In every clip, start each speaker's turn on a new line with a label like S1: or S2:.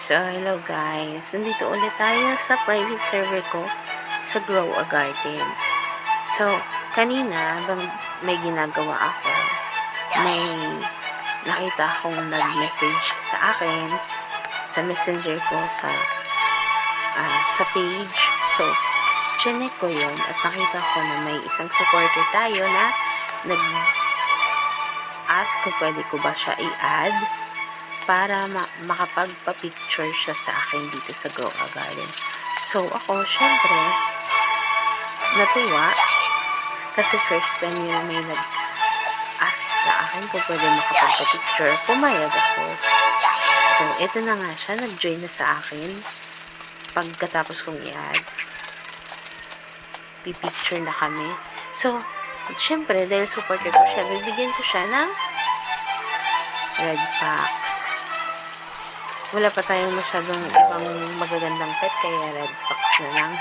S1: So, hello guys. Nandito ulit tayo sa private server ko sa Grow a Garden. So, kanina, bang may ginagawa ako, may nakita akong nag-message sa akin sa messenger ko sa page. So, chinek ko yun at nakita ko na may isang supporter tayo na nag-ask kung pwede ko ba siya i-add para makapagpa-picture siya sa akin dito sa Grow a Garden. So, ako, syempre, natuwa kasi first time yun may nag-ask sa akin kung pwede makapagpa-picture. Pumayag ako. So, ito na nga siya. Nag-join na sa akin. Pagkatapos kong i-add, pipicture na kami. So, syempre, dahil supporter ko siya, bibigyan ko siya ng red fox. Wala pa tayong masyadong ibang magagandang pet, kaya red fox na lang.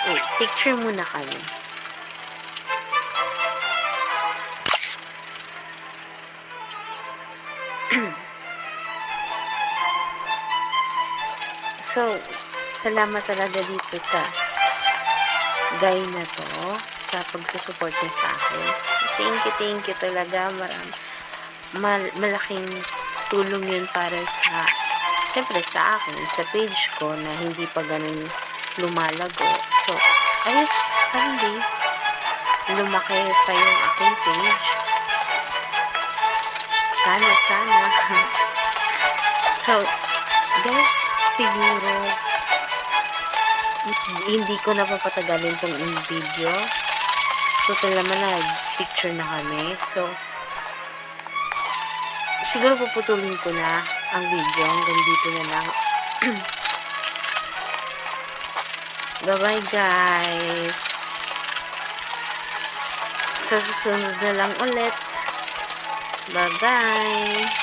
S1: Wait, picture muna kami. So, salamat talaga dito sa guy na to sa pagsusupport niya sa akin. Thank you talaga. Malaking tulong yun para syempre sa akin, sa page ko na hindi pa ganun lumalago. So, ayos, someday lumaki pa yung aking page. Sana. So, guys, siguro hindi ko na papatagalin tong video. Total naman nag-picture na kami. So, siguro puputulin ko na ang video hanggang dito na lang. Bye-bye guys. Sa susunod na lang ulit. Bye-bye.